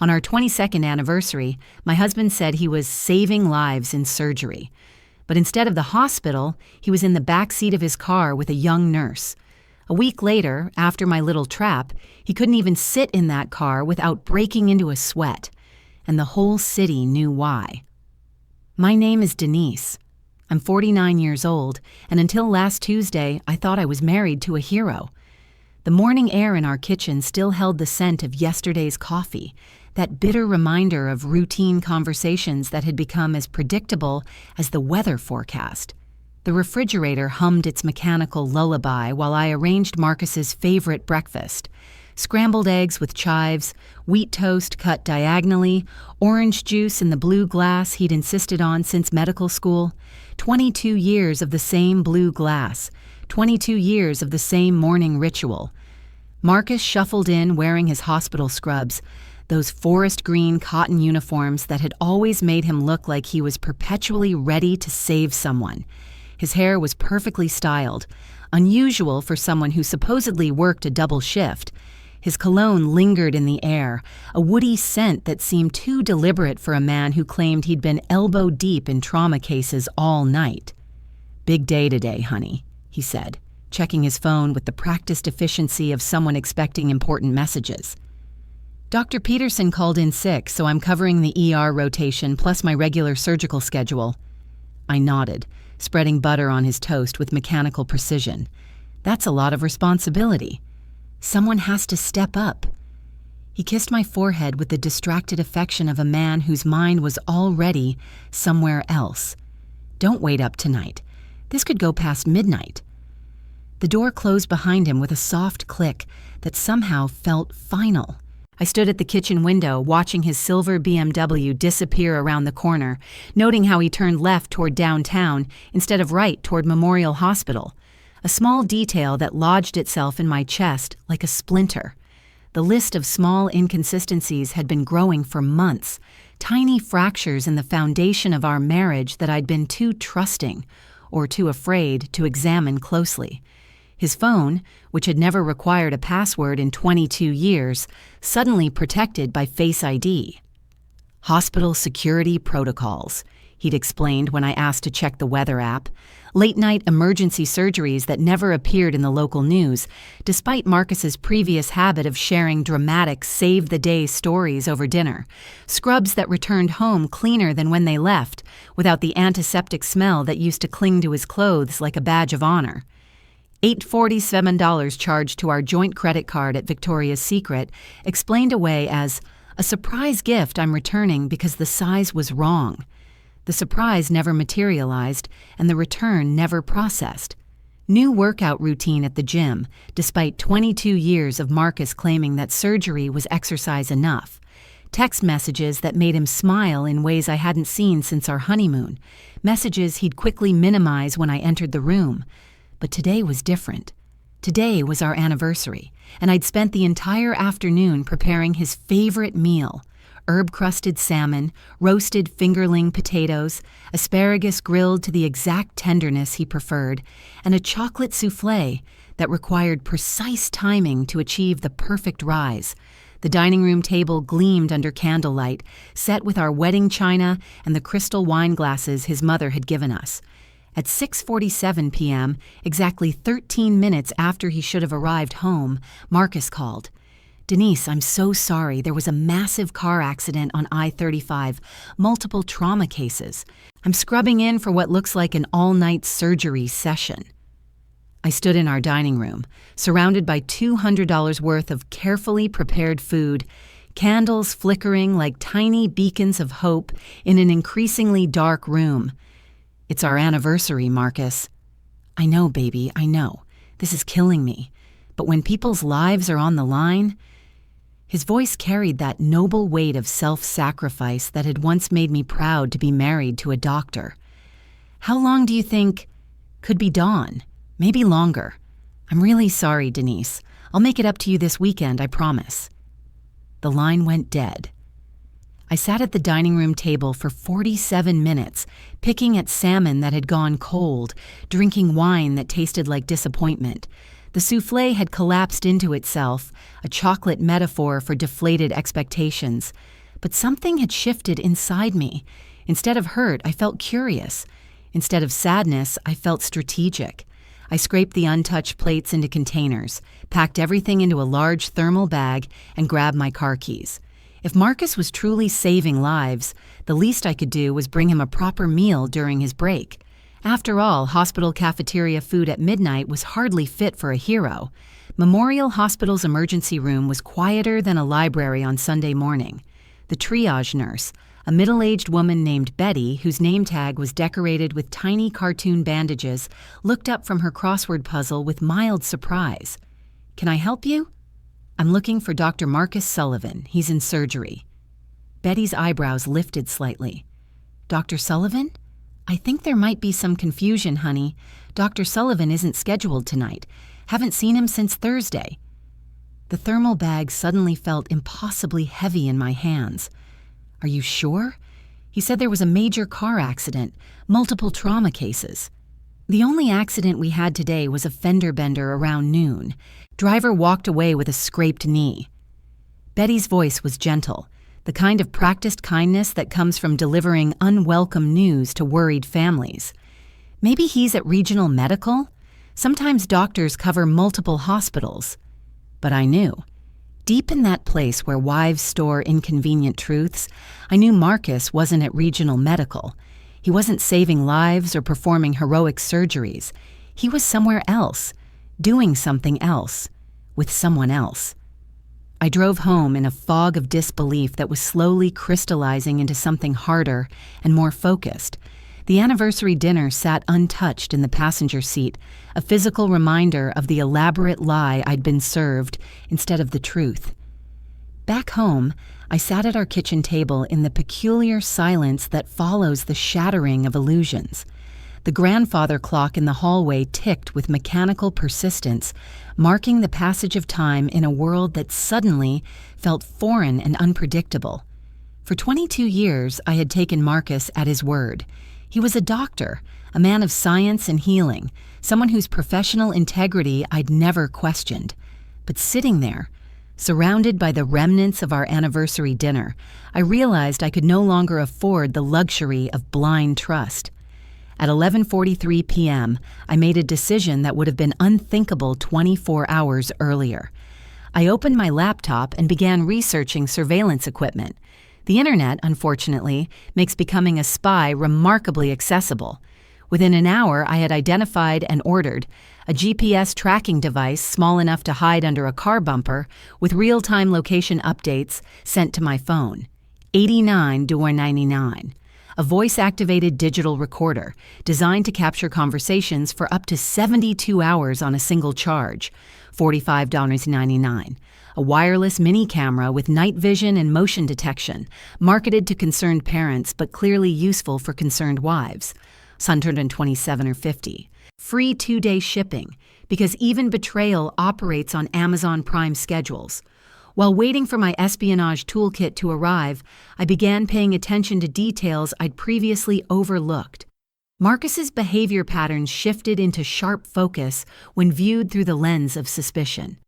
On our 22nd anniversary, my husband said he was saving lives in surgery. But instead of the hospital, he was in the back seat of his car with a young nurse. A week later, after my little trap, he couldn't even sit in that car without breaking into a sweat. And the whole city knew why. My name is Denise. I'm 49 years old, and until last Tuesday, I thought I was married to a hero. The morning air in our kitchen still held the scent of yesterday's coffee, that bitter reminder of routine conversations that had become as predictable as the weather forecast. The refrigerator hummed its mechanical lullaby while I arranged Marcus's favorite breakfast: scrambled eggs with chives, wheat toast cut diagonally, orange juice in the blue glass he'd insisted on since medical school, 22 years of the same blue glass, 22 years of the same morning ritual. Marcus shuffled in wearing his hospital scrubs, those forest green cotton uniforms that had always made him look like he was perpetually ready to save someone. His hair was perfectly styled, unusual for someone who supposedly worked a double shift. His cologne lingered in the air, a woody scent that seemed too deliberate for a man who claimed he'd been elbow deep in trauma cases all night. "Big day today, honey," he said, checking his phone with the practiced efficiency of someone expecting important messages. "Dr. Peterson called in sick, so I'm covering the ER rotation plus my regular surgical schedule." I nodded, spreading butter on his toast with mechanical precision. That's a lot of responsibility. Someone has to step up. He kissed my forehead with the distracted affection of a man whose mind was already somewhere else. "Don't wait up tonight. This could go past midnight." The door closed behind him with a soft click that somehow felt final. I stood at the kitchen window, watching his silver BMW disappear around the corner, noting how he turned left toward downtown instead of right toward Memorial Hospital, a small detail that lodged itself in my chest like a splinter. The list of small inconsistencies had been growing for months, tiny fractures in the foundation of our marriage that I'd been too trusting or too afraid to examine closely. His phone, which had never required a password in 22 years, suddenly protected by Face ID. "Hospital security protocols," he'd explained when I asked to check the weather app. Late-night emergency surgeries that never appeared in the local news, despite Marcus's previous habit of sharing dramatic save-the-day stories over dinner. Scrubs that returned home cleaner than when they left, without the antiseptic smell that used to cling to his clothes like a badge of honor. $847 charged to our joint credit card at Victoria's Secret, explained away as a surprise gift I'm returning because the size was wrong. The surprise never materialized, and the return never processed. New workout routine at the gym, despite 22 years of Marcus claiming that surgery was exercise enough. Text messages that made him smile in ways I hadn't seen since our honeymoon. Messages he'd quickly minimize when I entered the room. But today was different. Today was our anniversary, and I'd spent the entire afternoon preparing his favorite meal: herb-crusted salmon, roasted fingerling potatoes, asparagus grilled to the exact tenderness he preferred, and a chocolate soufflé that required precise timing to achieve the perfect rise. The dining room table gleamed under candlelight, set with our wedding china and the crystal wine glasses his mother had given us. At 6:47 p.m., exactly 13 minutes after he should have arrived home, Marcus called. "Denise, I'm so sorry. There was a massive car accident on I-35, multiple trauma cases. I'm scrubbing in for what looks like an all-night surgery session." I stood in our dining room, surrounded by $200 worth of carefully prepared food, candles flickering like tiny beacons of hope in an increasingly dark room. "It's our anniversary, Marcus." "I know, baby, I know. This is killing me. But when people's lives are on the line..." His voice carried that noble weight of self-sacrifice that had once made me proud to be married to a doctor. "How long do you think..." "Could be dawn. Maybe longer. I'm really sorry, Denise. I'll make it up to you this weekend, I promise." The line went dead. I sat at the dining room table for 47 minutes, picking at salmon that had gone cold, drinking wine that tasted like disappointment. The soufflé had collapsed into itself, a chocolate metaphor for deflated expectations. But something had shifted inside me. Instead of hurt, I felt curious. Instead of sadness, I felt strategic. I scraped the untouched plates into containers, packed everything into a large thermal bag, and grabbed my car keys. If Marcus was truly saving lives, the least I could do was bring him a proper meal during his break. After all, hospital cafeteria food at midnight was hardly fit for a hero. Memorial Hospital's emergency room was quieter than a library on Sunday morning. The triage nurse, a middle-aged woman named Betty, whose name tag was decorated with tiny cartoon bandages, looked up from her crossword puzzle with mild surprise. "Can I help you?" "I'm looking for Dr. Marcus Sullivan. He's in surgery." Betty's eyebrows lifted slightly. "Dr. Sullivan? I think there might be some confusion, honey. Dr. Sullivan isn't scheduled tonight. Haven't seen him since Thursday." The thermal bag suddenly felt impossibly heavy in my hands. "Are you sure? He said there was a major car accident, multiple trauma cases." "The only accident we had today was a fender bender around noon. Driver walked away with a scraped knee." Betty's voice was gentle, the kind of practiced kindness that comes from delivering unwelcome news to worried families. "Maybe he's at Regional Medical? Sometimes doctors cover multiple hospitals." But I knew. Deep in that place where wives store inconvenient truths, I knew Marcus wasn't at Regional Medical. He wasn't saving lives or performing heroic surgeries. He was somewhere else, doing something else, with someone else. I drove home in a fog of disbelief that was slowly crystallizing into something harder and more focused. The anniversary dinner sat untouched in the passenger seat, a physical reminder of the elaborate lie I'd been served instead of the truth. Back home, I sat at our kitchen table in the peculiar silence that follows the shattering of illusions. The grandfather clock in the hallway ticked with mechanical persistence, marking the passage of time in a world that suddenly felt foreign and unpredictable. For 22 years, I had taken Marcus at his word. He was a doctor, a man of science and healing, someone whose professional integrity I'd never questioned. But sitting there, surrounded by the remnants of our anniversary dinner, I realized I could no longer afford the luxury of blind trust. At 11:43 p.m., I made a decision that would have been unthinkable 24 hours earlier. I opened my laptop and began researching surveillance equipment. The internet, unfortunately, makes becoming a spy remarkably accessible. Within an hour, I had identified and ordered a GPS tracking device small enough to hide under a car bumper with real-time location updates sent to my phone. $89.99. A voice-activated digital recorder designed to capture conversations for up to 72 hours on a single charge. $45.99. A wireless mini camera with night vision and motion detection, marketed to concerned parents but clearly useful for concerned wives. $127.50. Free 2-day shipping, because even Betrayal operates on Amazon Prime schedules. While waiting for my espionage toolkit to arrive, I began paying attention to details I'd previously overlooked. Marcus's behavior patterns shifted into sharp focus when viewed through the lens of suspicion.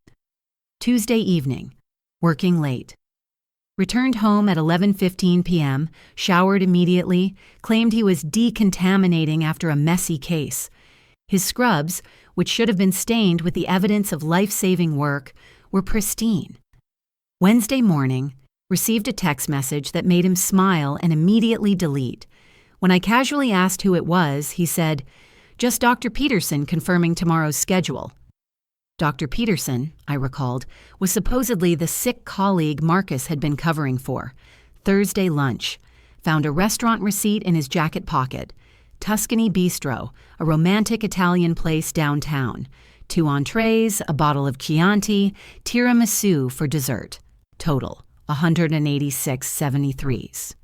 Tuesday evening, working late. Returned home at 11:15 p.m., showered immediately, claimed he was decontaminating after a messy case. His scrubs, which should have been stained with the evidence of life-saving work, were pristine. Wednesday morning, received a text message that made him smile and immediately delete. When I casually asked who it was, he said, "Just Dr. Peterson confirming tomorrow's schedule." Dr. Peterson, I recalled, was supposedly the sick colleague Marcus had been covering for. Thursday lunch. Found a restaurant receipt in his jacket pocket. Tuscany Bistro, a romantic Italian place downtown. 2 entrees, a bottle of Chianti, tiramisu for dessert. Total, $186.73.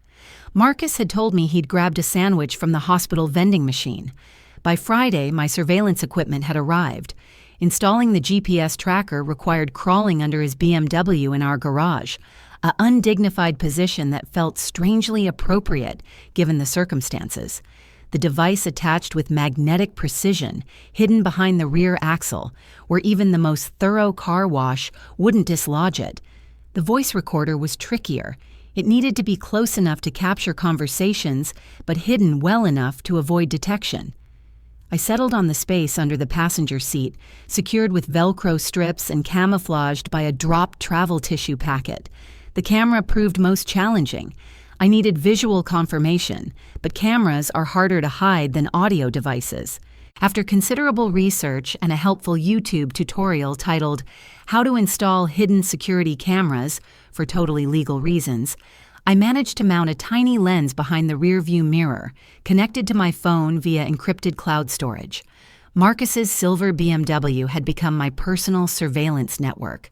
Marcus had told me he'd grabbed a sandwich from the hospital vending machine. By Friday, my surveillance equipment had arrived. Installing the GPS tracker required crawling under his BMW in our garage, an undignified position that felt strangely appropriate given the circumstances. the device attached with magnetic precision, hidden behind the rear axle, where even the most thorough car wash wouldn't dislodge it. The voice recorder was trickier. It needed to be close enough to capture conversations, but hidden well enough to avoid detection. I settled on the space under the passenger seat, secured with Velcro strips and camouflaged by a dropped travel tissue packet. The camera proved most challenging. I needed visual confirmation, but cameras are harder to hide than audio devices. After considerable research and a helpful YouTube tutorial titled "How to Install Hidden Security Cameras for Totally Legal Reasons," I managed to mount a tiny lens behind the rearview mirror, connected to my phone via encrypted cloud storage. Marcus's silver BMW had become my personal surveillance network.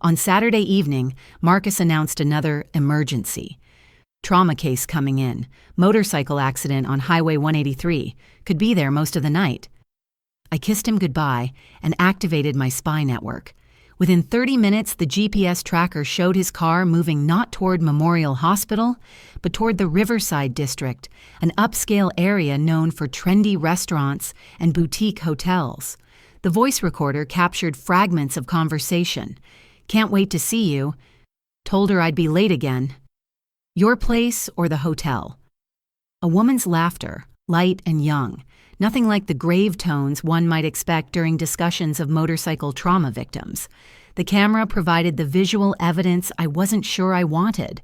On Saturday evening, Marcus announced another emergency. Trauma case coming in. Motorcycle accident on Highway 183. Could be there most of the night. I kissed him goodbye and activated my spy network. Within 30 minutes, the GPS tracker showed his car moving not toward Memorial Hospital, but toward the Riverside District, an upscale area known for trendy restaurants and boutique hotels. The voice recorder captured fragments of conversation. "Can't wait to see you. Told her I'd be late again. Your place or the hotel?" A woman's laughter, light and young, nothing like the grave tones one might expect during discussions of motorcycle trauma victims. The camera provided the visual evidence I wasn't sure I wanted.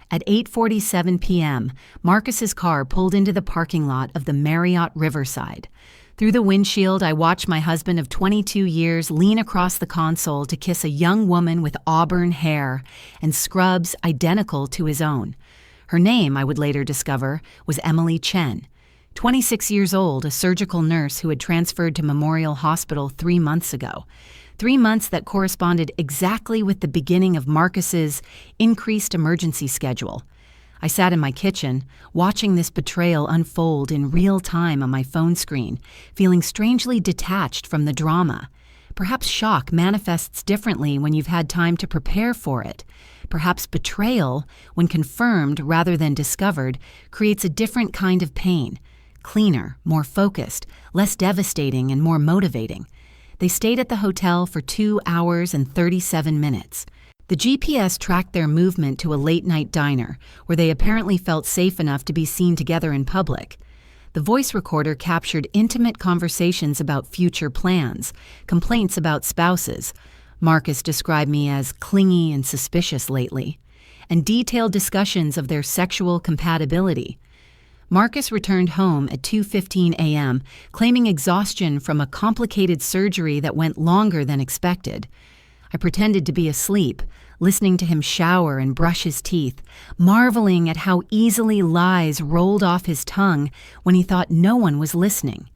At 8:47 p.m., Marcus's car pulled into the parking lot of the Marriott Riverside. Through the windshield, I watched my husband of 22 years lean across the console to kiss a young woman with auburn hair and scrubs identical to his own. Her name, I would later discover, was Emily Chen. 26 years old, a surgical nurse who had transferred to Memorial Hospital 3 months ago. 3 months that corresponded exactly with the beginning of Marcus's increased emergency schedule. I sat in my kitchen, watching this betrayal unfold in real time on my phone screen, feeling strangely detached from the drama. Perhaps shock manifests differently when you've had time to prepare for it. Perhaps betrayal, when confirmed rather than discovered, creates a different kind of pain. Cleaner, more focused, less devastating, and more motivating. They stayed at the hotel for 2 hours and 37 minutes. The GPS tracked their movement to a late-night diner, where they apparently felt safe enough to be seen together in public. The voice recorder captured intimate conversations about future plans, complaints about spouses. Marcus described me as clingy and suspicious lately, and detailed discussions of their sexual compatibility. Marcus returned home at 2:15 a.m., claiming exhaustion from a complicated surgery that went longer than expected. I pretended to be asleep, listening to him shower and brush his teeth, marveling at how easily lies rolled off his tongue when he thought no one was listening.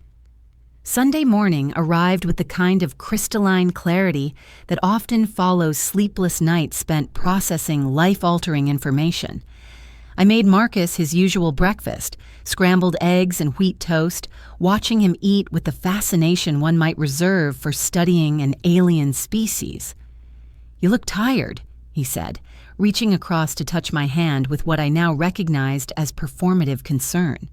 Sunday morning arrived with the kind of crystalline clarity that often follows sleepless nights spent processing life-altering information. I made Marcus his usual breakfast, scrambled eggs and wheat toast, watching him eat with the fascination one might reserve for studying an alien species. "You look tired," he said, reaching across to touch my hand with what I now recognized as performative concern.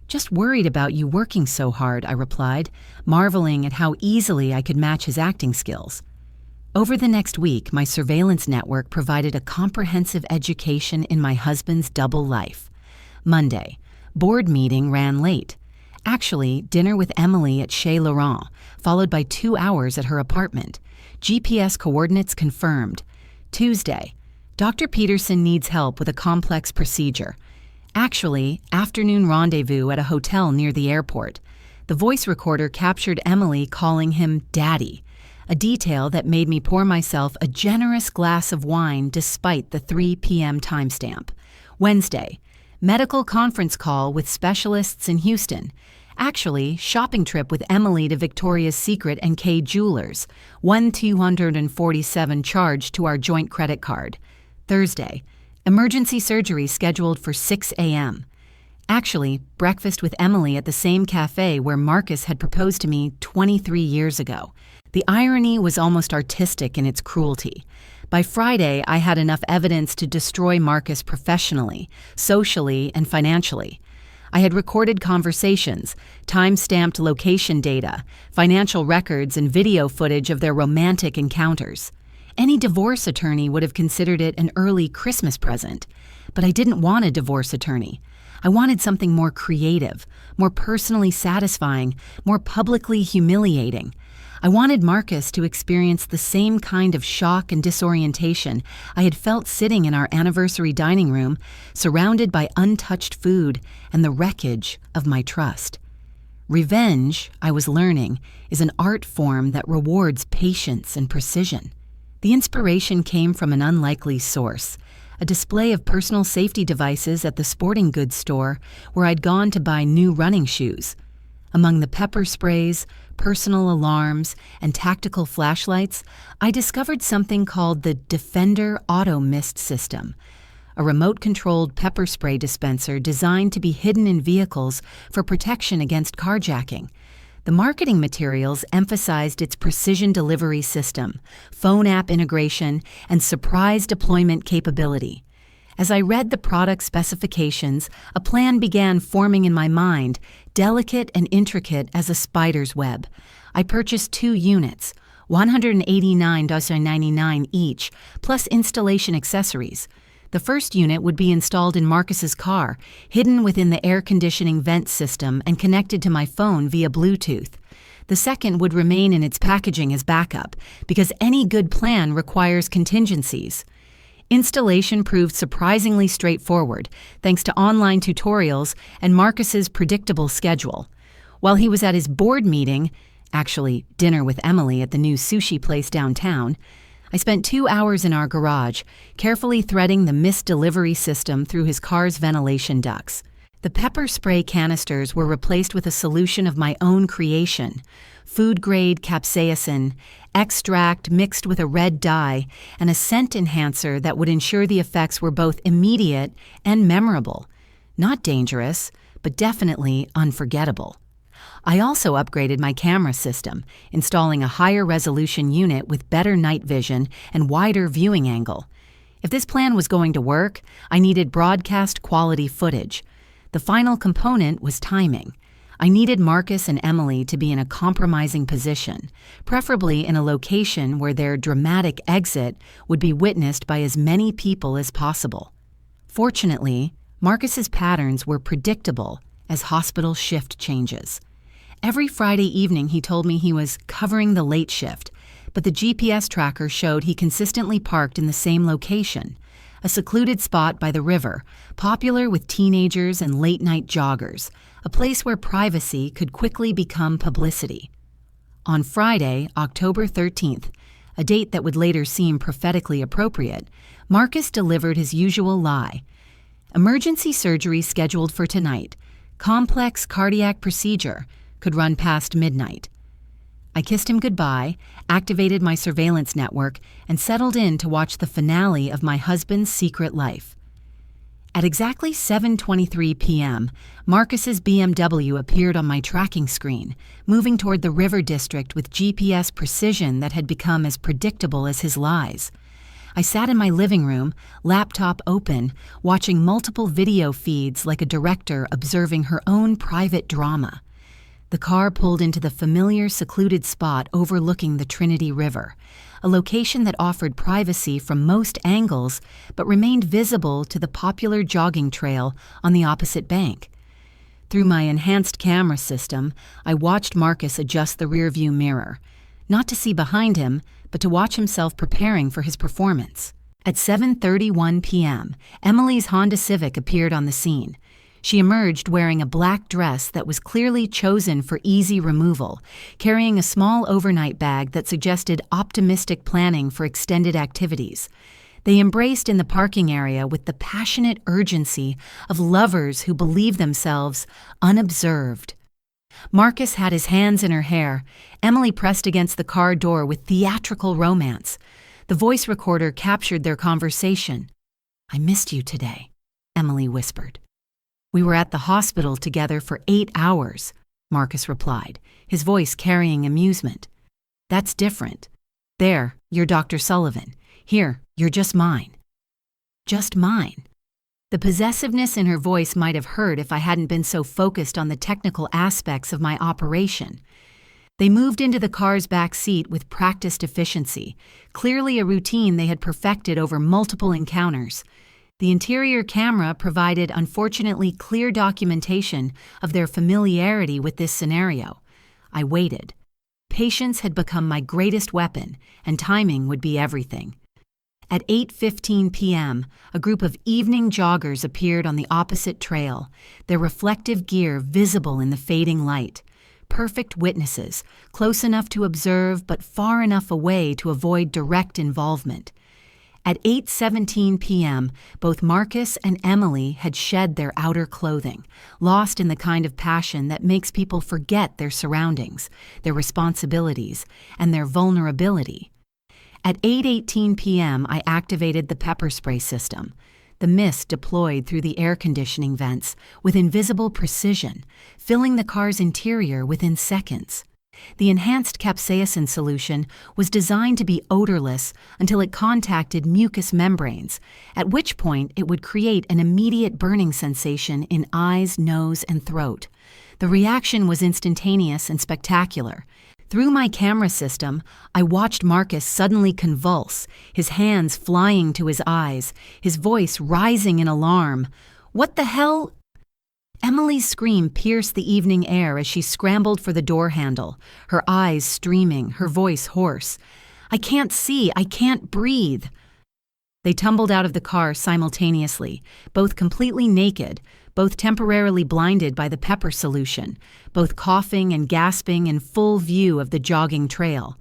"Just worried about you working so hard," I replied, marveling at how easily I could match his acting skills. Over the next week, my surveillance network provided a comprehensive education in my husband's double life. Monday, board meeting ran late. Actually, dinner with Emily at Chez Laurent, followed by 2 hours at her apartment. GPS coordinates confirmed. Tuesday, Dr. Peterson needs help with a complex procedure. Actually, afternoon rendezvous at a hotel near the airport. The voice recorder captured Emily calling him Daddy, a detail that made me pour myself a generous glass of wine despite the 3 p.m. timestamp. Wednesday, medical conference call with specialists in Houston. Actually, shopping trip with Emily to Victoria's Secret and Kay Jewelers, $1,247 charged to our joint credit card. Thursday, emergency surgery scheduled for 6 a.m. Actually, breakfast with Emily at the same cafe where Marcus had proposed to me 23 years ago. The irony was almost artistic in its cruelty. By Friday, I had enough evidence to destroy Marcus professionally, socially, and financially. I had recorded conversations, time-stamped location data, financial records, and video footage of their romantic encounters. Any divorce attorney would have considered it an early Christmas present, but I didn't want a divorce attorney. I wanted something more creative, more personally satisfying, more publicly humiliating. I wanted Marcus to experience the same kind of shock and disorientation I had felt sitting in our anniversary dining room, surrounded by untouched food and the wreckage of my trust. Revenge, I was learning, is an art form that rewards patience and precision. The inspiration came from an unlikely source, a display of personal safety devices at the sporting goods store where I'd gone to buy new running shoes. Among the pepper sprays, personal alarms, and tactical flashlights, I discovered something called the Defender Auto Mist System, a remote-controlled pepper spray dispenser designed to be hidden in vehicles for protection against carjacking. The marketing materials emphasized its precision delivery system, phone app integration, and surprise deployment capability. As I read the product specifications, a plan began forming in my mind, delicate and intricate as a spider's web. I purchased 2 units, $189.99 each, plus installation accessories. The first unit would be installed in Marcus's car, hidden within the air conditioning vent system and connected to my phone via Bluetooth. The second would remain in its packaging as backup, because any good plan requires contingencies. Installation proved surprisingly straightforward, thanks to online tutorials and Marcus's predictable schedule. While he was at his board meeting, actually dinner with Emily at the new sushi place downtown, I spent 2 hours in our garage, carefully threading the mist delivery system through his car's ventilation ducts. The pepper spray canisters were replaced with a solution of my own creation, food-grade capsaicin, extract mixed with a red dye, and a scent enhancer that would ensure the effects were both immediate and memorable. Not dangerous, but definitely unforgettable. I also upgraded my camera system, installing a higher resolution unit with better night vision and wider viewing angle. If this plan was going to work, I needed broadcast quality footage. The final component was timing. I needed Marcus and Emily to be in a compromising position, preferably in a location where their dramatic exit would be witnessed by as many people as possible. Fortunately, Marcus's patterns were predictable as hospital shift changes. Every Friday evening he told me he was covering the late shift, but the GPS tracker showed he consistently parked in the same location, a secluded spot by the river, popular with teenagers and late-night joggers, a place where privacy could quickly become publicity. On Friday, October 13th, a date that would later seem prophetically appropriate, Marcus delivered his usual lie. Emergency surgery scheduled for tonight. Complex cardiac procedure. Could run past midnight. I kissed him goodbye, activated my surveillance network, and settled in to watch the finale of my husband's secret life. At exactly 7:23 p.m., Marcus's BMW appeared on my tracking screen, moving toward the river district with GPS precision that had become as predictable as his lies. I sat in my living room, laptop open, watching multiple video feeds like a director observing her own private drama. The car pulled into the familiar secluded spot overlooking the Trinity River, a location that offered privacy from most angles but remained visible to the popular jogging trail on the opposite bank. Through my enhanced camera system, I watched Marcus adjust the rearview mirror, not to see behind him, but to watch himself preparing for his performance. At 7:31 p.m., Emily's Honda Civic appeared on the scene. She emerged wearing a black dress that was clearly chosen for easy removal, carrying a small overnight bag that suggested optimistic planning for extended activities. They embraced in the parking area with the passionate urgency of lovers who believe themselves unobserved. Marcus had his hands in her hair. Emily pressed against the car door with theatrical romance. The voice recorder captured their conversation. "I missed you today," Emily whispered. "We were at the hospital together for 8 hours, Marcus replied, his voice carrying amusement. "That's different. There, you're Dr. Sullivan. Here, you're just mine." Just mine. The possessiveness in her voice might have hurt if I hadn't been so focused on the technical aspects of my operation. They moved into the car's back seat with practiced efficiency, clearly a routine they had perfected over multiple encounters. The interior camera provided unfortunately clear documentation of their familiarity with this scenario. I waited. Patience had become my greatest weapon, and timing would be everything. At 8:15 p.m., a group of evening joggers appeared on the opposite trail, their reflective gear visible in the fading light. Perfect witnesses, close enough to observe but far enough away to avoid direct involvement. At 8:17 p.m., both Marcus and Emily had shed their outer clothing, lost in the kind of passion that makes people forget their surroundings, their responsibilities, and their vulnerability. At 8:18 p.m., I activated the pepper spray system. The mist deployed through the air conditioning vents with invisible precision, filling the car's interior within seconds. The enhanced capsaicin solution was designed to be odorless until it contacted mucous membranes, at which point it would create an immediate burning sensation in eyes, nose, and throat. The reaction was instantaneous and spectacular. Through my camera system, I watched Marcus suddenly convulse, his hands flying to his eyes, his voice rising in alarm. "What the hell?" Emily's scream pierced the evening air as she scrambled for the door handle, her eyes streaming, her voice hoarse. "I can't see, I can't breathe." They tumbled out of the car simultaneously, both completely naked, both temporarily blinded by the pepper solution, both coughing and gasping in full view of the jogging trail.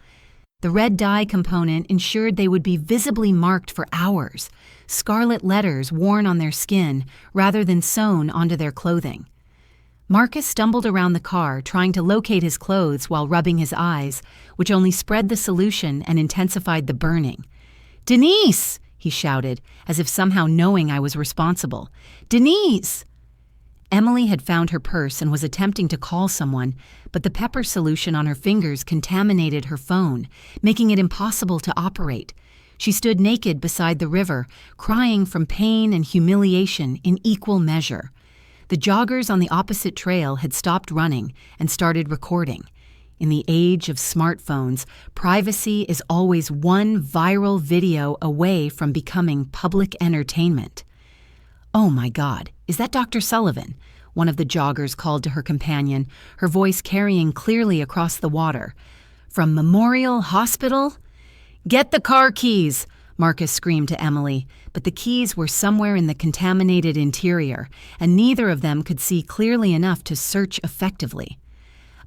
The red dye component ensured they would be visibly marked for hours, scarlet letters worn on their skin rather than sewn onto their clothing. Marcus stumbled around the car, trying to locate his clothes while rubbing his eyes, which only spread the solution and intensified the burning. "Denise!" he shouted, as if somehow knowing I was responsible. "Denise!" Emily had found her purse and was attempting to call someone, but the pepper solution on her fingers contaminated her phone, making it impossible to operate. She stood naked beside the river, crying from pain and humiliation in equal measure. The joggers on the opposite trail had stopped running and started recording. In the age of smartphones, privacy is always one viral video away from becoming public entertainment. "Oh my God, is that Dr. Sullivan?" one of the joggers called to her companion, her voice carrying clearly across the water. "From Memorial Hospital?" "Get the car keys!" Marcus screamed to Emily, but the keys were somewhere in the contaminated interior, and neither of them could see clearly enough to search effectively.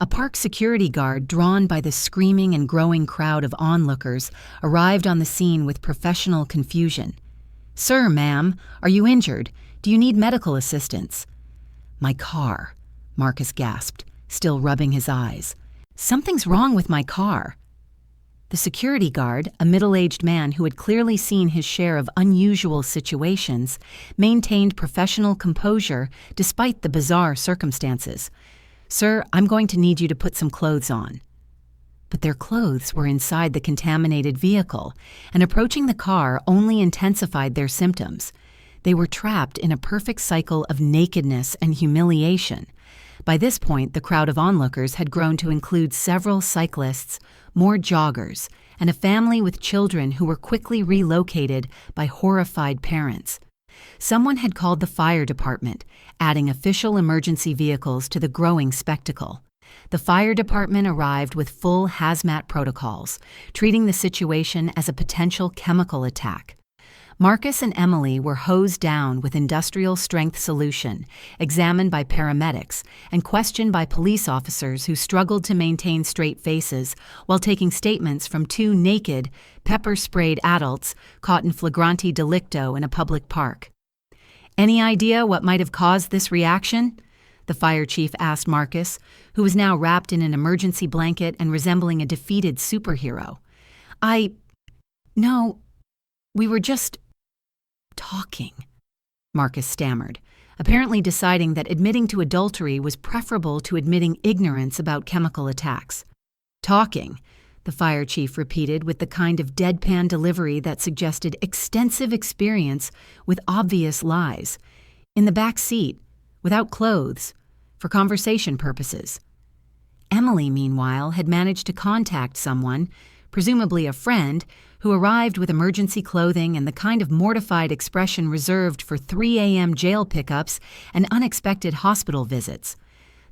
A park security guard, drawn by the screaming and growing crowd of onlookers, arrived on the scene with professional confusion. "Sir, ma'am, are you injured? Do you need medical assistance?" "My car," Marcus gasped, still rubbing his eyes. "Something's wrong with my car." The security guard, a middle-aged man who had clearly seen his share of unusual situations, maintained professional composure despite the bizarre circumstances. "Sir, I'm going to need you to put some clothes on." But their clothes were inside the contaminated vehicle, and approaching the car only intensified their symptoms. They were trapped in a perfect cycle of nakedness and humiliation. By this point, the crowd of onlookers had grown to include several cyclists, more joggers, and a family with children who were quickly relocated by horrified parents. Someone had called the fire department, adding official emergency vehicles to the growing spectacle. The fire department arrived with full hazmat protocols, treating the situation as a potential chemical attack. Marcus and Emily were hosed down with industrial-strength solution, examined by paramedics, and questioned by police officers who struggled to maintain straight faces while taking statements from two naked, pepper-sprayed adults caught in flagrante delicto in a public park. "Any idea what might have caused this reaction?" the fire chief asked Marcus, who was now wrapped in an emergency blanket and resembling a defeated superhero. No, we were just talking," Marcus stammered, apparently deciding that admitting to adultery was preferable to admitting ignorance about chemical attacks. "Talking," the fire chief repeated with the kind of deadpan delivery that suggested extensive experience with obvious lies. in the back seat, without clothes, for conversation purposes. Emily, meanwhile, had managed to contact someone, presumably a friend, who arrived with emergency clothing and the kind of mortified expression reserved for 3 a.m. jail pickups and unexpected hospital visits.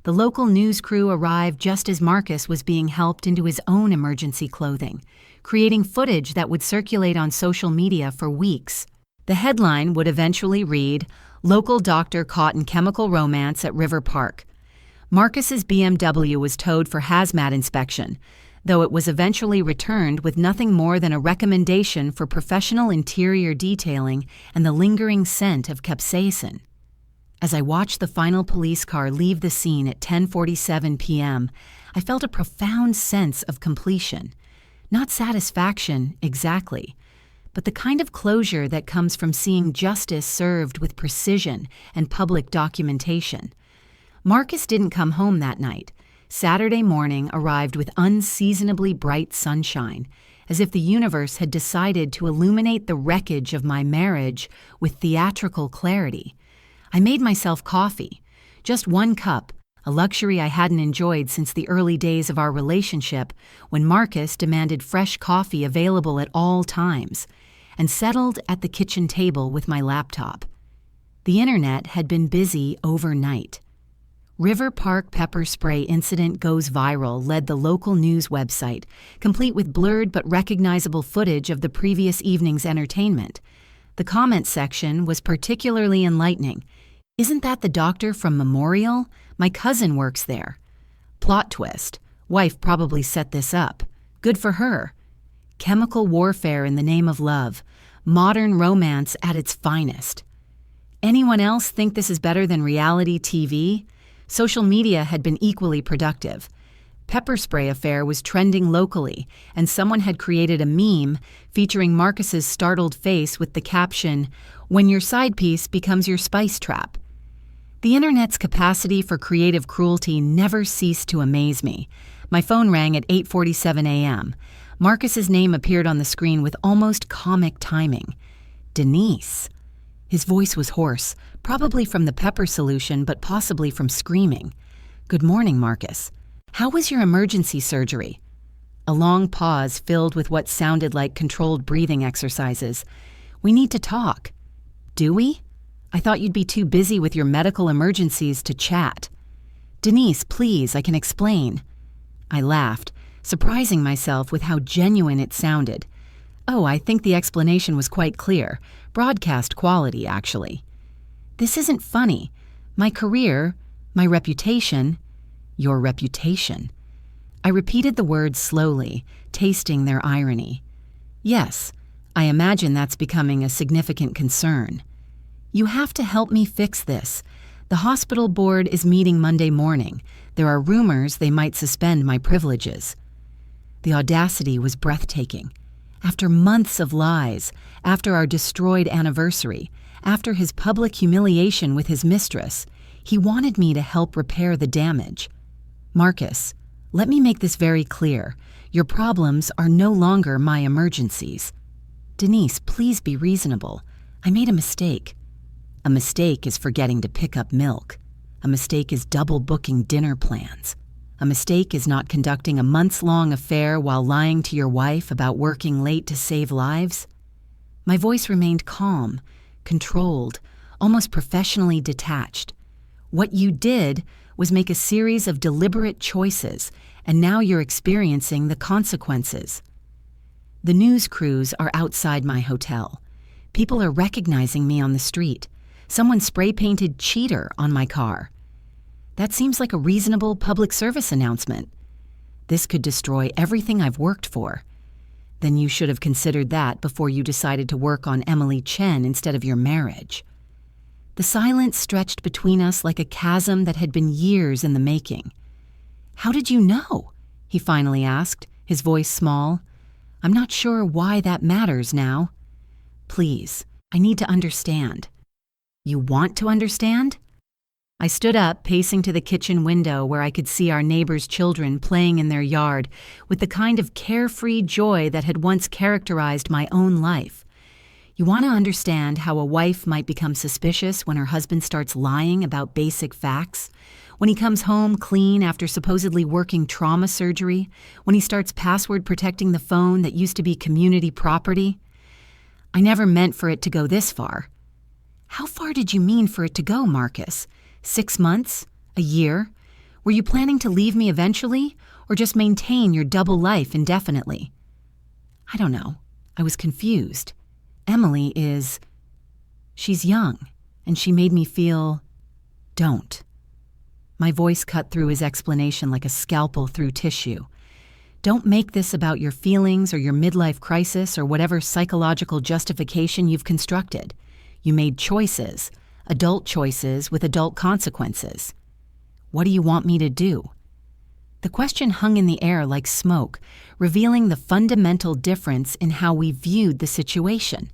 The local news crew arrived just as Marcus was being helped into his own emergency clothing, creating footage that would circulate on social media for weeks. The headline would eventually read, "Local doctor caught in chemical romance at River Park." Marcus's BMW was towed for hazmat inspection, though it was eventually returned with nothing more than a recommendation for professional interior detailing and the lingering scent of capsaicin. As I watched the final police car leave the scene at 10:47 p.m., I felt a profound sense of completion. Not satisfaction, exactly, but the kind of closure that comes from seeing justice served with precision and public documentation. Marcus didn't come home that night. Saturday morning arrived with unseasonably bright sunshine, as if the universe had decided to illuminate the wreckage of my marriage with theatrical clarity. I made myself coffee, just 1 cup, a luxury I hadn't enjoyed since the early days of our relationship when Marcus demanded fresh coffee available at all times, and settled at the kitchen table with my laptop. The internet had been busy overnight. River Park pepper spray incident goes viral led the local news website, complete with blurred but recognizable footage of the previous evening's entertainment. The comment section was particularly enlightening. "Isn't that the doctor from Memorial? My cousin works there." Plot twist. Wife probably set this up. Good for her. Chemical warfare in the name of love. Modern romance at its finest. Anyone else think this is better than reality TV? Social media had been equally productive. Pepper spray affair was trending locally, and someone had created a meme featuring Marcus's startled face with the caption, "When your side piece becomes your spice trap." The internet's capacity for creative cruelty never ceased to amaze me. My phone rang at 8:47 a.m. Marcus's name appeared on the screen with almost comic timing. Denise. His voice was hoarse, probably from the pepper solution, but possibly from screaming. "Good morning, Marcus. How was your emergency surgery?" A long pause filled with what sounded like controlled breathing exercises. "We need to talk." "Do we? I thought you'd be too busy with your medical emergencies to chat." "Denise, please, I can explain." I laughed, surprising myself with how genuine it sounded. "Oh, I think the explanation was quite clear. Broadcast quality, actually." "This isn't funny. My career, my reputation." "Your reputation." I repeated the words slowly, tasting their irony. "Yes, I imagine that's becoming a significant concern." "You have to help me fix this. The hospital board is meeting Monday morning. There are rumors they might suspend my privileges." The audacity was breathtaking. After months of lies, after our destroyed anniversary, after his public humiliation with his mistress, he wanted me to help repair the damage. "Marcus, let me make this very clear. Your problems are no longer my emergencies." "Denise, please be reasonable. I made a mistake." "A mistake is forgetting to pick up milk. A mistake is double booking dinner plans. A mistake is not conducting a months-long affair while lying to your wife about working late to save lives." My voice remained calm, controlled, almost professionally detached. "What you did was make a series of deliberate choices, and now you're experiencing the consequences." The news crews are outside my hotel. People are recognizing me on the street. Someone spray-painted "cheater" on my car. That seems like a reasonable public service announcement. This could destroy everything I've worked for. Then you should have considered that before you decided to work on Emily Chen instead of your marriage. The silence stretched between us like a chasm that had been years in the making. "How did you know?" he finally asked, his voice small. "I'm not sure why that matters now." "Please, I need to understand." "You want to understand?" I stood up, pacing to the kitchen window where I could see our neighbors' children playing in their yard with the kind of carefree joy that had once characterized my own life. You want to understand how a wife might become suspicious when her husband starts lying about basic facts, when he comes home clean after supposedly working trauma surgery, when he starts password protecting the phone that used to be community property. I never meant for it to go this far. How far did you mean for it to go, Marcus? 6 months? A year? Were you planning to leave me eventually, or just maintain your double life indefinitely? I don't know. I was confused. Emily she's young, and she made me feel, don't. My voice cut through his explanation like a scalpel through tissue. Don't make this about your feelings or your midlife crisis or whatever psychological justification you've constructed. You made choices, adult choices with adult consequences. What do you want me to do? The question hung in the air like smoke, revealing the fundamental difference in how we viewed the situation.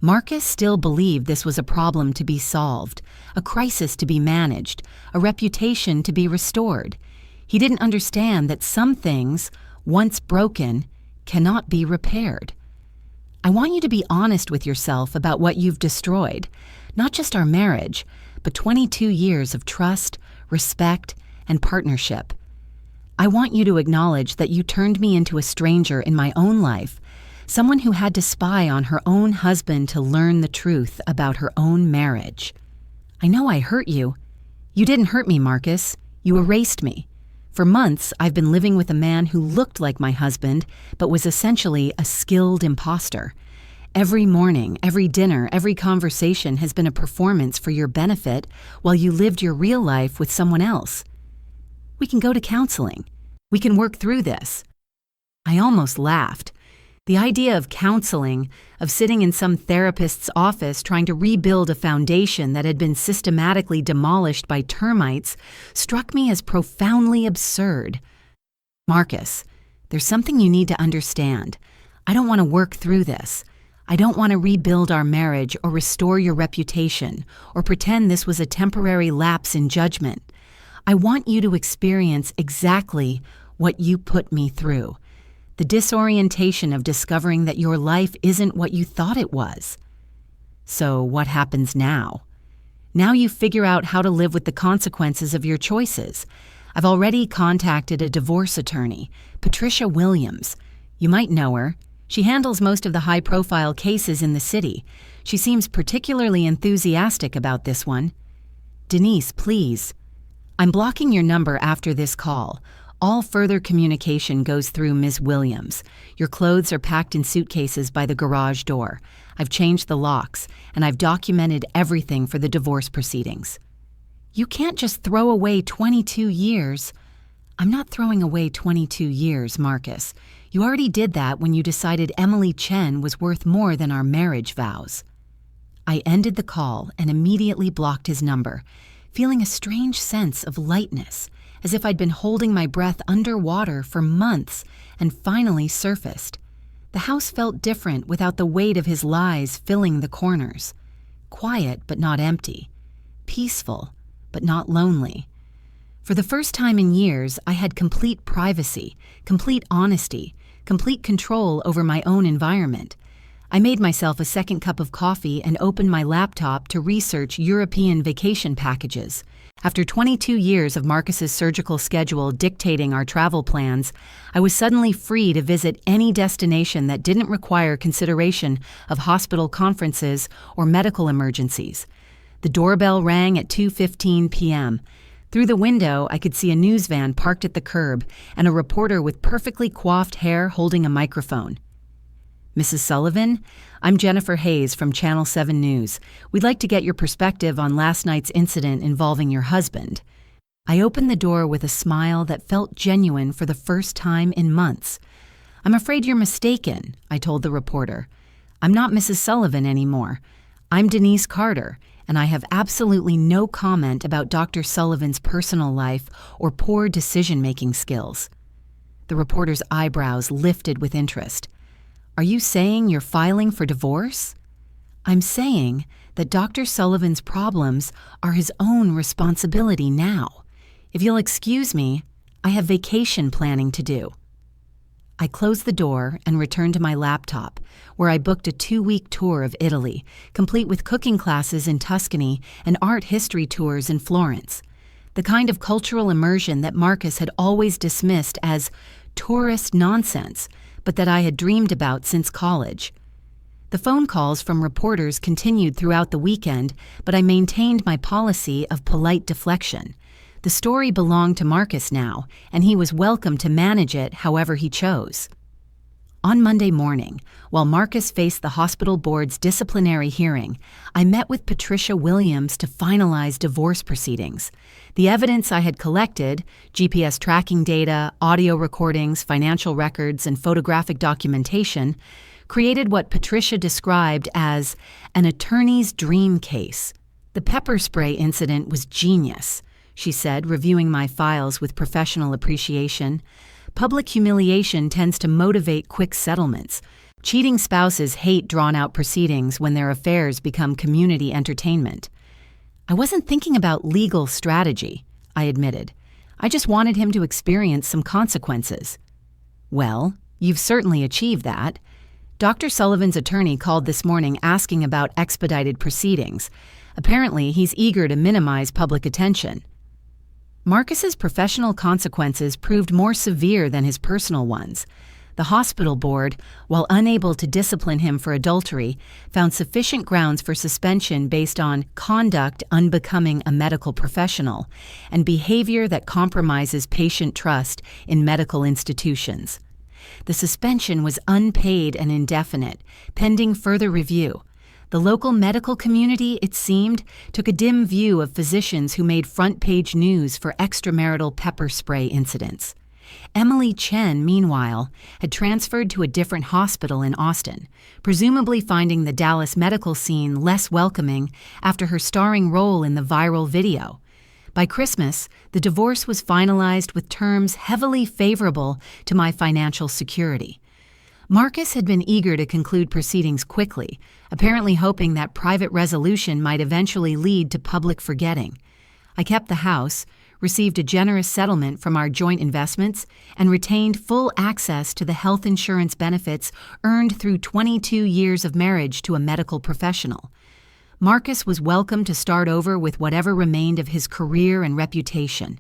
Marcus still believed this was a problem to be solved, a crisis to be managed, a reputation to be restored. He didn't understand that some things, once broken, cannot be repaired. I want you to be honest with yourself about what you've destroyed, not just our marriage, but 22 years of trust, respect, and partnership. I want you to acknowledge that you turned me into a stranger in my own life, someone who had to spy on her own husband to learn the truth about her own marriage. I know I hurt you. You didn't hurt me, Marcus. You erased me. For months, I've been living with a man who looked like my husband, but was essentially a skilled imposter. Every morning, every dinner, every conversation has been a performance for your benefit while you lived your real life with someone else. We can go to counseling. We can work through this. I almost laughed. The idea of counseling, of sitting in some therapist's office trying to rebuild a foundation that had been systematically demolished by termites, struck me as profoundly absurd. Marcus, there's something you need to understand. I don't want to work through this. I don't want to rebuild our marriage or restore your reputation or pretend this was a temporary lapse in judgment. I want you to experience exactly what you put me through. The disorientation of discovering that your life isn't what you thought it was. So what happens now? Now you figure out how to live with the consequences of your choices. I've already contacted a divorce attorney, Patricia Williams. You might know her. She handles most of the high-profile cases in the city. She seems particularly enthusiastic about this one. Denise, please. I'm blocking your number after this call. All further communication goes through Ms. Williams. Your clothes are packed in suitcases by the garage door. I've changed the locks, and I've documented everything for the divorce proceedings. You can't just throw away 22 years. I'm not throwing away 22 years, Marcus. You already did that when you decided Emily Chen was worth more than our marriage vows. I ended the call and immediately blocked his number, feeling a strange sense of lightness, as if I'd been holding my breath underwater for months and finally surfaced. The house felt different without the weight of his lies filling the corners. Quiet but not empty. Peaceful but not lonely. For the first time in years, I had complete privacy, complete honesty, complete control over my own environment. I made myself a second cup of coffee and opened my laptop to research European vacation packages. After 22 years of Marcus's surgical schedule dictating our travel plans, I was suddenly free to visit any destination that didn't require consideration of hospital conferences or medical emergencies. The doorbell rang at 2:15 p.m. Through the window, I could see a news van parked at the curb and a reporter with perfectly coiffed hair holding a microphone. Mrs. Sullivan, I'm Jennifer Hayes from Channel 7 News. We'd like to get your perspective on last night's incident involving your husband. I opened the door with a smile that felt genuine for the first time in months. I'm afraid you're mistaken, I told the reporter. I'm not Mrs. Sullivan anymore. I'm Denise Carter, and I have absolutely no comment about Dr. Sullivan's personal life or poor decision-making skills. The reporter's eyebrows lifted with interest. Are you saying you're filing for divorce? I'm saying that Dr. Sullivan's problems are his own responsibility now. If you'll excuse me, I have vacation planning to do. I closed the door and returned to my laptop, where I booked a 2-week tour of Italy, complete with cooking classes in Tuscany and art history tours in Florence. The kind of cultural immersion that Marcus had always dismissed as tourist nonsense, but that I had dreamed about since college. The phone calls from reporters continued throughout the weekend, but I maintained my policy of polite deflection. The story belonged to Marcus now, and he was welcome to manage it however he chose. On Monday morning, while Marcus faced the hospital board's disciplinary hearing, I met with Patricia Williams to finalize divorce proceedings. The evidence I had collected, GPS tracking data, audio recordings, financial records, and photographic documentation, created what Patricia described as an attorney's dream case. The pepper spray incident was genius, she said, reviewing my files with professional appreciation. Public humiliation tends to motivate quick settlements. Cheating spouses hate drawn-out proceedings when their affairs become community entertainment. I wasn't thinking about legal strategy, I admitted. I just wanted him to experience some consequences. Well, you've certainly achieved that. Dr. Sullivan's attorney called this morning asking about expedited proceedings. Apparently, he's eager to minimize public attention. Marcus's professional consequences proved more severe than his personal ones. The hospital board, while unable to discipline him for adultery, found sufficient grounds for suspension based on conduct unbecoming a medical professional and behavior that compromises patient trust in medical institutions. The suspension was unpaid and indefinite, pending further review. The local medical community, it seemed, took a dim view of physicians who made front-page news for extramarital pepper spray incidents. Emily Chen, meanwhile, had transferred to a different hospital in Austin, presumably finding the Dallas medical scene less welcoming after her starring role in the viral video. By Christmas, the divorce was finalized with terms heavily favorable to my financial security. Marcus had been eager to conclude proceedings quickly, apparently hoping that private resolution might eventually lead to public forgetting. I kept the house, received a generous settlement from our joint investments, and retained full access to the health insurance benefits earned through 22 years of marriage to a medical professional. Marcus was welcome to start over with whatever remained of his career and reputation.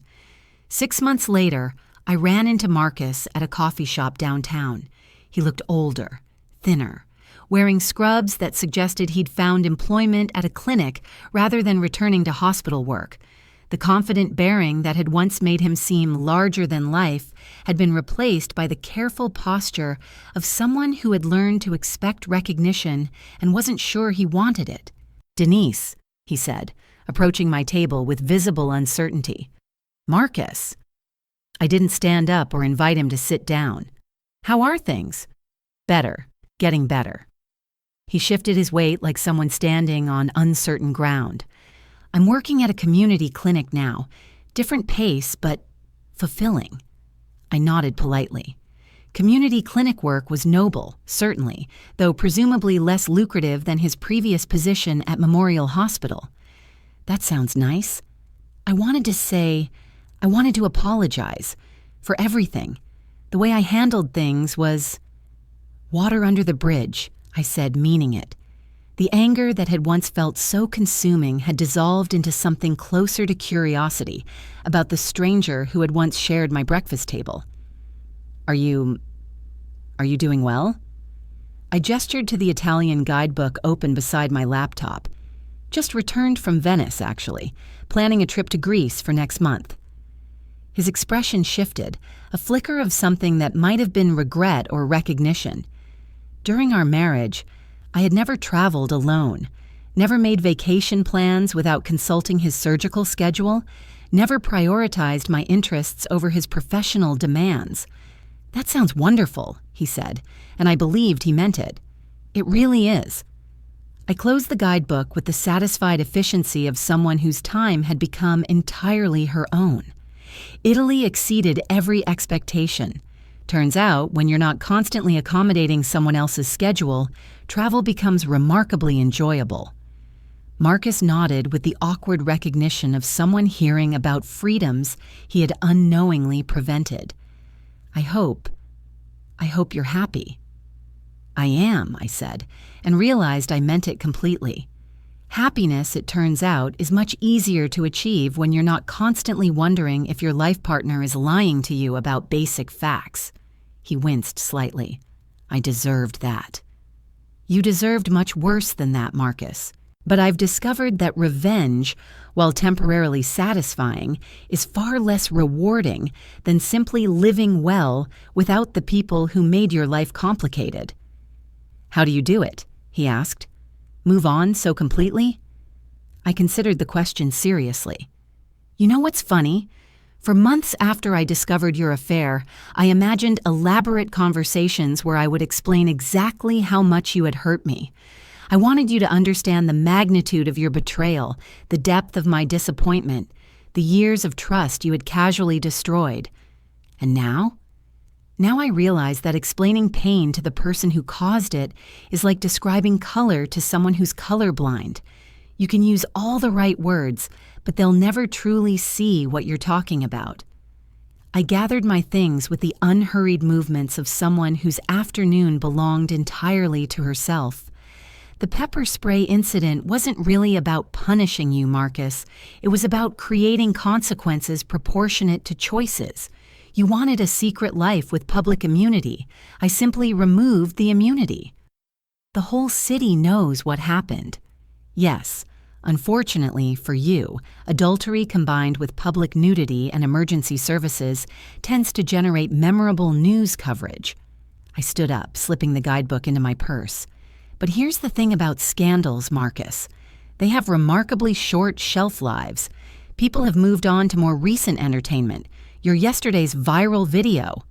6 months later, I ran into Marcus at a coffee shop downtown. He looked older, thinner, wearing scrubs that suggested he'd found employment at a clinic rather than returning to hospital work. The confident bearing that had once made him seem larger than life had been replaced by the careful posture of someone who had learned to expect recognition and wasn't sure he wanted it. "Denise," he said, approaching my table with visible uncertainty. "Marcus." I didn't stand up or invite him to sit down. "How are things?" "Better. Getting better." He shifted his weight like someone standing on uncertain ground. "I'm working at a community clinic now. Different pace, but fulfilling." I nodded politely. Community clinic work was noble, certainly, though presumably less lucrative than his previous position at Memorial Hospital. "That sounds nice." I wanted to apologize for everything. The way I handled things was water under the bridge, I said, meaning it. The anger that had once felt so consuming had dissolved into something closer to curiosity about the stranger who had once shared my breakfast table. Are you doing well?" I gestured to the Italian guidebook open beside my laptop. "Just returned from Venice, actually, planning a trip to Greece for next month." His expression shifted, a flicker of something that might have been regret or recognition. During our marriage, I had never traveled alone, never made vacation plans without consulting his surgical schedule, never prioritized my interests over his professional demands. "That sounds wonderful," he said, and I believed he meant it. "It really is." I closed the guidebook with the satisfied efficiency of someone whose time had become entirely her own. Italy exceeded every expectation. Turns out, when you're not constantly accommodating someone else's schedule, travel becomes remarkably enjoyable. Marcus nodded with the awkward recognition of someone hearing about freedoms he had unknowingly prevented. I I hope you're happy." "I am," I said, and realized I meant it completely. Happiness, it turns out, is much easier to achieve when you're not constantly wondering if your life partner is lying to you about basic facts. He winced slightly. "I deserved that." "You deserved much worse than that, Marcus. But I've discovered that revenge, while temporarily satisfying, is far less rewarding than simply living well without the people who made your life complicated." "How do you do it?" he asked. "Move on so completely?" I considered the question seriously. "You know what's funny? For months after I discovered your affair, I imagined elaborate conversations where I would explain exactly how much you had hurt me. I wanted you to understand the magnitude of your betrayal, the depth of my disappointment, the years of trust you had casually destroyed. And now? Now I realize that explaining pain to the person who caused it is like describing color to someone who's colorblind. You can use all the right words, but they'll never truly see what you're talking about." I gathered my things with the unhurried movements of someone whose afternoon belonged entirely to herself. The pepper spray incident wasn't really about punishing you, Marcus. It was about creating consequences proportionate to choices. You wanted a secret life with public immunity. I simply removed the immunity. The whole city knows what happened. Yes, unfortunately for you, adultery combined with public nudity and emergency services tends to generate memorable news coverage. I stood up, slipping the guidebook into my purse. But here's the thing about scandals, Marcus. They have remarkably short shelf lives. People have moved on to more recent entertainment. Your yesterday's viral video.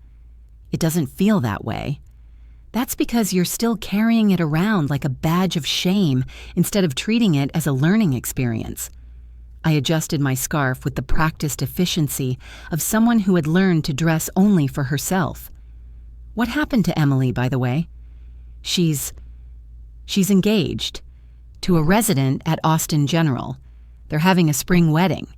It doesn't feel that way. That's because you're still carrying it around like a badge of shame instead of treating it as a learning experience. I adjusted my scarf with the practiced efficiency of someone who had learned to dress only for herself. "What happened to Emily, by the way?" She's engaged to a resident at Austin General. They're having a spring wedding."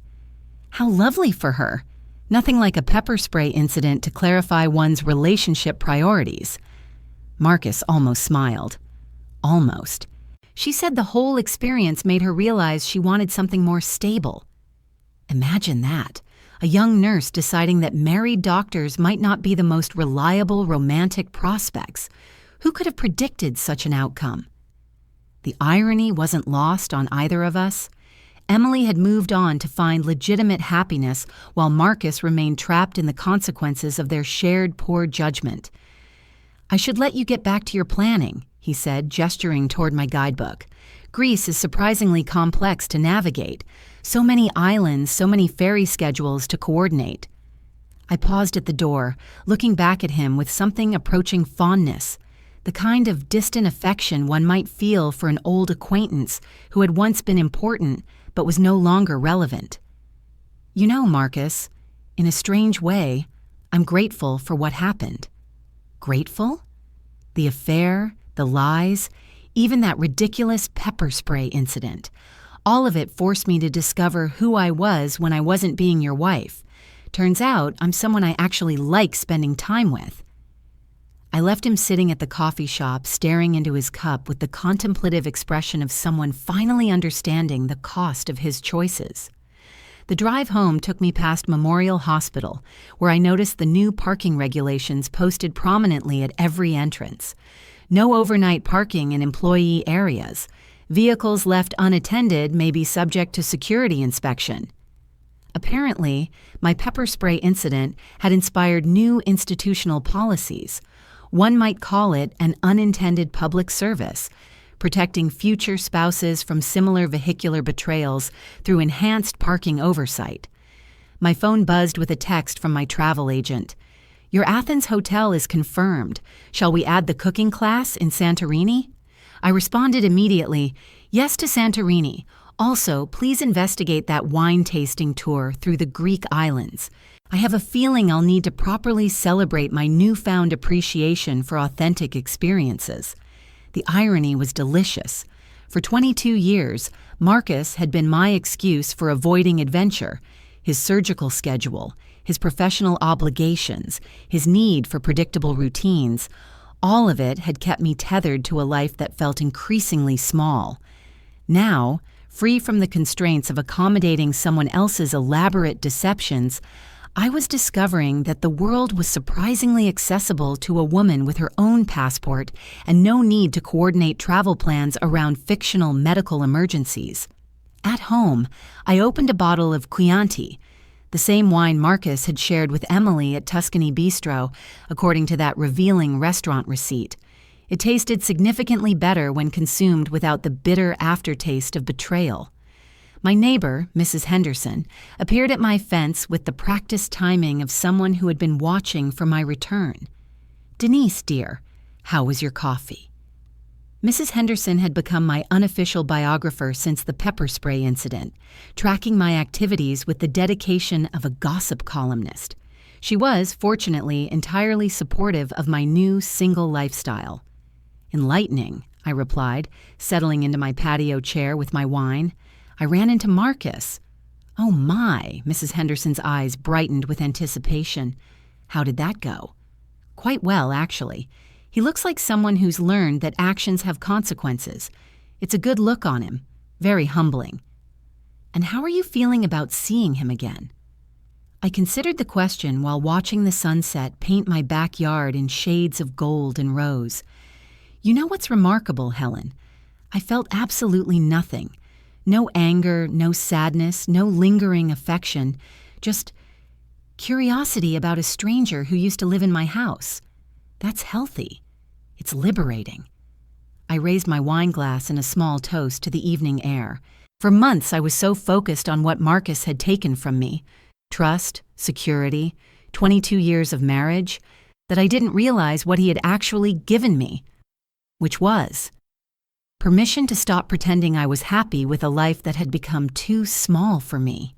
"How lovely for her. Nothing like a pepper spray incident to clarify one's relationship priorities." Marcus almost smiled. Almost. She said the whole experience made her realize she wanted something more stable. Imagine that. A young nurse deciding that married doctors might not be the most reliable romantic prospects. Who could have predicted such an outcome? The irony wasn't lost on either of us. Emily had moved on to find legitimate happiness while Marcus remained trapped in the consequences of their shared poor judgment. "I should let you get back to your planning," he said, gesturing toward my guidebook. "Greece is surprisingly complex to navigate. So many islands, so many ferry schedules to coordinate." I paused at the door, looking back at him with something approaching fondness. The kind of distant affection one might feel for an old acquaintance who had once been important but was no longer relevant. "You know, Marcus, in a strange way, I'm grateful for what happened." Grateful? The affair, the lies, even that ridiculous pepper spray incident. All of it forced me to discover who I was when I wasn't being your wife. Turns out I'm someone I actually like spending time with. I left him sitting at the coffee shop, staring into his cup with the contemplative expression of someone finally understanding the cost of his choices. The drive home took me past Memorial Hospital, where I noticed the new parking regulations posted prominently at every entrance. No overnight parking in employee areas. Vehicles left unattended may be subject to security inspection. Apparently, my pepper spray incident had inspired new institutional policies. One might call it an unintended public service, protecting future spouses from similar vehicular betrayals through enhanced parking oversight. My phone buzzed with a text from my travel agent. "Your Athens hotel is confirmed. Shall we add the cooking class in Santorini?" I responded immediately, "Yes to Santorini. Also, please investigate that wine tasting tour through the Greek islands. I have a feeling I'll need to properly celebrate my newfound appreciation for authentic experiences." The irony was delicious. For 22 years, Marcus had been my excuse for avoiding adventure. his surgical schedule, his professional obligations, his need for predictable routines, all of it had kept me tethered to a life that felt increasingly small. Now, free from the constraints of accommodating someone else's elaborate deceptions, I was discovering that the world was surprisingly accessible to a woman with her own passport and no need to coordinate travel plans around fictional medical emergencies. At home, I opened a bottle of Chianti, the same wine Marcus had shared with Emily at Tuscany Bistro, according to that revealing restaurant receipt. It tasted significantly better when consumed without the bitter aftertaste of betrayal. My neighbor, Mrs. Henderson, appeared at my fence with the practiced timing of someone who had been watching for my return. "Denise, dear, how was your coffee?" Mrs. Henderson had become my unofficial biographer since the pepper spray incident, tracking my activities with the dedication of a gossip columnist. She was, fortunately, entirely supportive of my new single lifestyle. "Enlightening," I replied, settling into my patio chair with my wine. "I ran into Marcus." "Oh my," Mrs. Henderson's eyes brightened with anticipation. "How did that go?" "Quite well, actually. He looks like someone who's learned that actions have consequences. It's a good look on him. Very humbling." "And how are you feeling about seeing him again?" I considered the question while watching the sunset paint my backyard in shades of gold and rose. "You know what's remarkable, Helen? I felt absolutely nothing. No anger, no sadness, no lingering affection, just curiosity about a stranger who used to live in my house. That's healthy. It's liberating." I raised my wine glass in a small toast to the evening air. For months I was so focused on what Marcus had taken from me, trust, security, 22 years of marriage, that I didn't realize what he had actually given me, which was permission to stop pretending I was happy with a life that had become too small for me.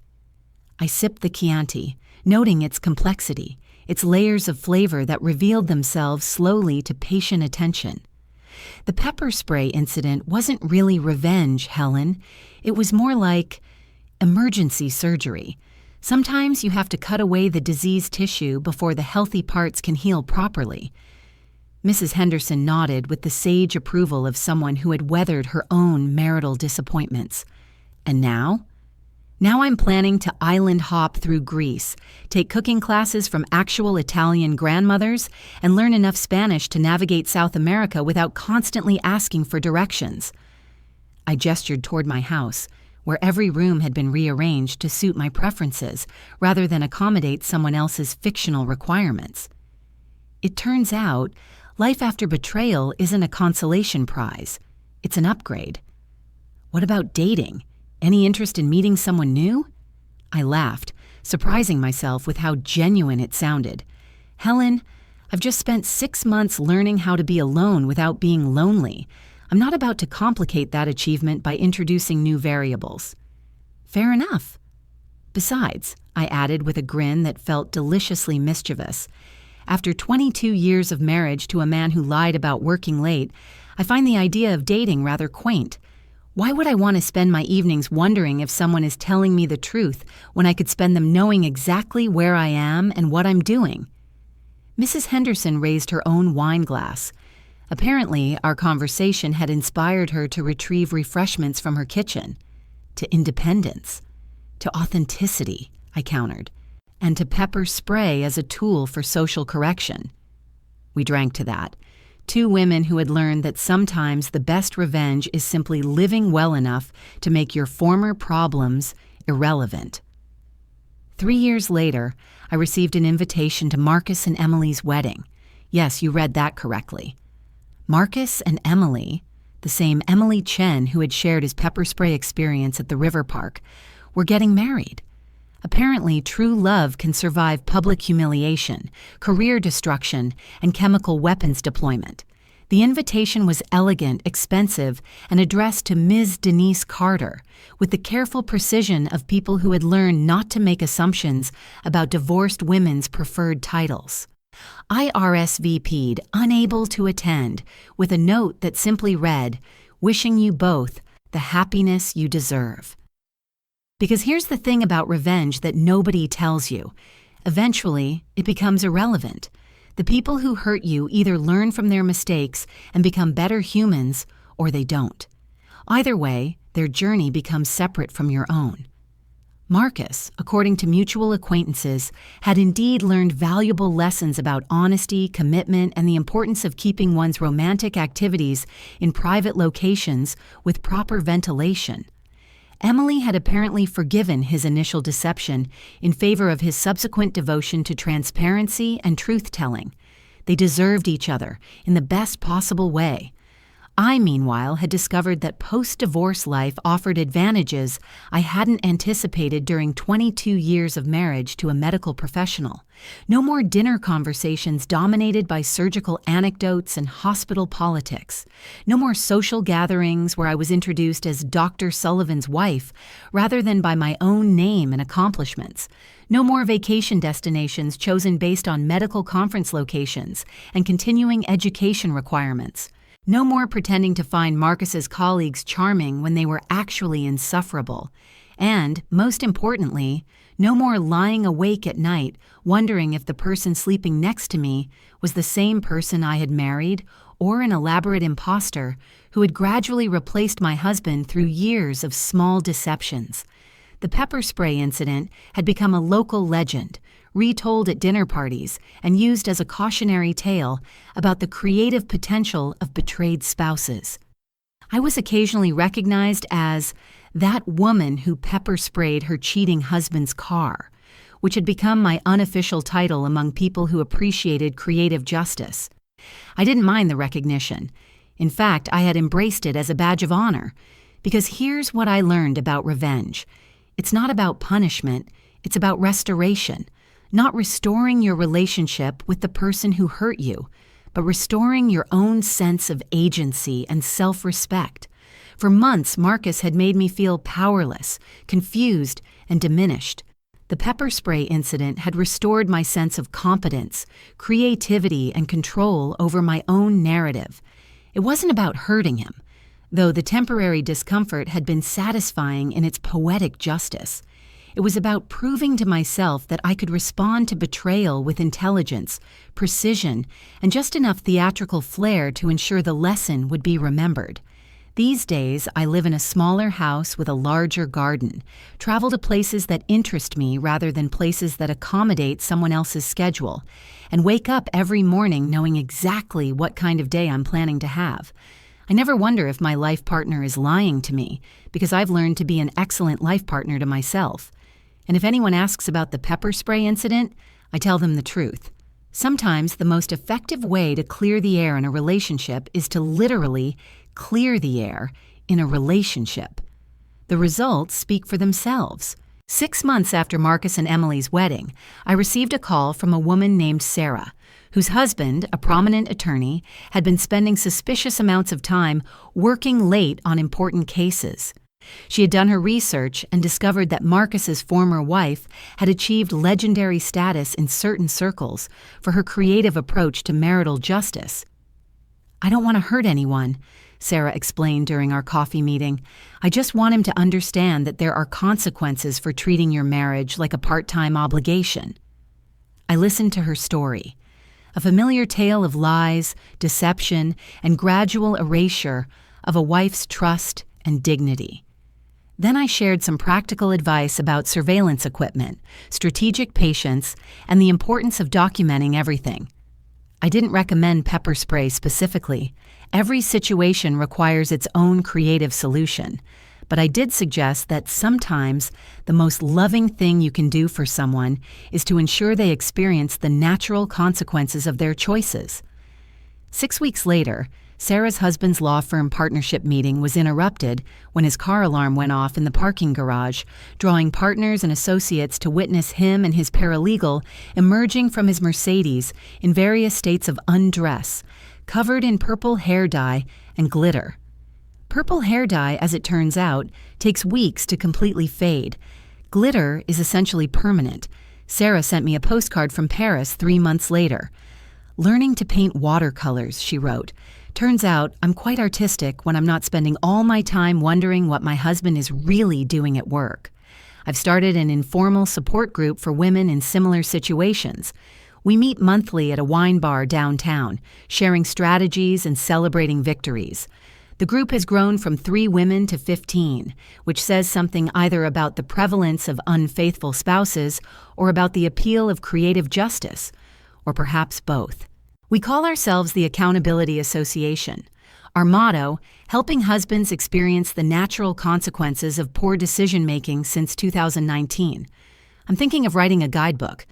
I sipped the Chianti, noting its complexity, its layers of flavor that revealed themselves slowly to patient attention. The pepper spray incident wasn't really revenge, Helen. It was more like emergency surgery. Sometimes you have to cut away the diseased tissue before the healthy parts can heal properly. Mrs. Henderson nodded with the sage approval of someone who had weathered her own marital disappointments. "And now?" "Now I'm planning to island hop through Greece, take cooking classes from actual Italian grandmothers, and learn enough Spanish to navigate South America without constantly asking for directions." I gestured toward my house, where every room had been rearranged to suit my preferences rather than accommodate someone else's fictional requirements. "It turns out, life after betrayal isn't a consolation prize. It's an upgrade." "What about dating? Any interest in meeting someone new?" I laughed, surprising myself with how genuine it sounded. "Helen, I've just spent 6 months learning how to be alone without being lonely. I'm not about to complicate that achievement by introducing new variables." "Fair enough." "Besides," I added with a grin that felt deliciously mischievous, "after 22 years of marriage to a man who lied about working late, I find the idea of dating rather quaint. Why would I want to spend my evenings wondering if someone is telling me the truth when I could spend them knowing exactly where I am and what I'm doing?" Mrs. Henderson raised her own wine glass. Apparently, our conversation had inspired her to retrieve refreshments from her kitchen. "To independence. To authenticity," I countered. "And to pepper spray as a tool for social correction." We drank to that. Two women who had learned that sometimes the best revenge is simply living well enough to make your former problems irrelevant. 3 years later, I received an invitation to Marcus and Emily's wedding. Yes, you read that correctly. Marcus and Emily, the same Emily Chen who had shared his pepper spray experience at the river park, were getting married. Apparently, true love can survive public humiliation, career destruction, and chemical weapons deployment. The invitation was elegant, expensive, and addressed to Ms. Denise Carter, with the careful precision of people who had learned not to make assumptions about divorced women's preferred titles. I RSVP'd, unable to attend, with a note that simply read, "Wishing you both the happiness you deserve." Because here's the thing about revenge that nobody tells you. Eventually, it becomes irrelevant. The people who hurt you either learn from their mistakes and become better humans, or they don't. Either way, their journey becomes separate from your own. Marcus, according to mutual acquaintances, had indeed learned valuable lessons about honesty, commitment, and the importance of keeping one's romantic activities in private locations with proper ventilation. Emily had apparently forgiven his initial deception in favor of his subsequent devotion to transparency and truth-telling. They deserved each other in the best possible way. I, meanwhile, had discovered that post-divorce life offered advantages I hadn't anticipated during 22 years of marriage to a medical professional. No more dinner conversations dominated by surgical anecdotes and hospital politics. No more social gatherings where I was introduced as Dr. Sullivan's wife rather than by my own name and accomplishments. No more vacation destinations chosen based on medical conference locations and continuing education requirements. No more pretending to find Marcus's colleagues charming when they were actually insufferable. And, most importantly, no more lying awake at night wondering if the person sleeping next to me was the same person I had married or an elaborate imposter who had gradually replaced my husband through years of small deceptions. The pepper spray incident had become a local legend, retold at dinner parties and used as a cautionary tale about the creative potential of betrayed spouses. I was occasionally recognized as that woman who pepper sprayed her cheating husband's car, which had become my unofficial title among people who appreciated creative justice. I didn't mind the recognition. In fact, I had embraced it as a badge of honor, because here's what I learned about revenge. It's not about punishment, it's about restoration. Not restoring your relationship with the person who hurt you, but restoring your own sense of agency and self-respect. For months, Marcus had made me feel powerless, confused, and diminished. The pepper spray incident had restored my sense of competence, creativity, and control over my own narrative. It wasn't about hurting him, though the temporary discomfort had been satisfying in its poetic justice. It was about proving to myself that I could respond to betrayal with intelligence, precision, and just enough theatrical flair to ensure the lesson would be remembered. These days, I live in a smaller house with a larger garden, travel to places that interest me rather than places that accommodate someone else's schedule, and wake up every morning knowing exactly what kind of day I'm planning to have. I never wonder if my life partner is lying to me, because I've learned to be an excellent life partner to myself. And if anyone asks about the pepper spray incident, I tell them the truth. Sometimes the most effective way to clear the air in a relationship is to literally clear the air in a relationship. The results speak for themselves. 6 months after Marcus and Emily's wedding, I received a call from a woman named Sarah, whose husband, a prominent attorney, had been spending suspicious amounts of time working late on important cases. She had done her research and discovered that Marcus's former wife had achieved legendary status in certain circles for her creative approach to marital justice. "I don't want to hurt anyone," Sarah explained during our coffee meeting. "I just want him to understand that there are consequences for treating your marriage like a part-time obligation." I listened to her story, a familiar tale of lies, deception, and gradual erasure of a wife's trust and dignity. Then I shared some practical advice about surveillance equipment, strategic patience, and the importance of documenting everything. I didn't recommend pepper spray specifically. Every situation requires its own creative solution. But I did suggest that sometimes the most loving thing you can do for someone is to ensure they experience the natural consequences of their choices. 6 weeks later, Sarah's husband's law firm partnership meeting was interrupted when his car alarm went off in the parking garage, drawing partners and associates to witness him and his paralegal emerging from his Mercedes in various states of undress, covered in purple hair dye and glitter. Purple hair dye, as it turns out, takes weeks to completely fade. Glitter is essentially permanent. Sarah sent me a postcard from Paris 3 months later. "Learning to paint watercolors," she wrote. "Turns out I'm quite artistic when I'm not spending all my time wondering what my husband is really doing at work. I've started an informal support group for women in similar situations. We meet monthly at a wine bar downtown, sharing strategies and celebrating victories. The group has grown from 3 women to 15, which says something either about the prevalence of unfaithful spouses or about the appeal of creative justice, or perhaps both. We call ourselves the Accountability Association. Our motto, helping husbands experience the natural consequences of poor decision-making since 2019. I'm thinking of writing a guidebook.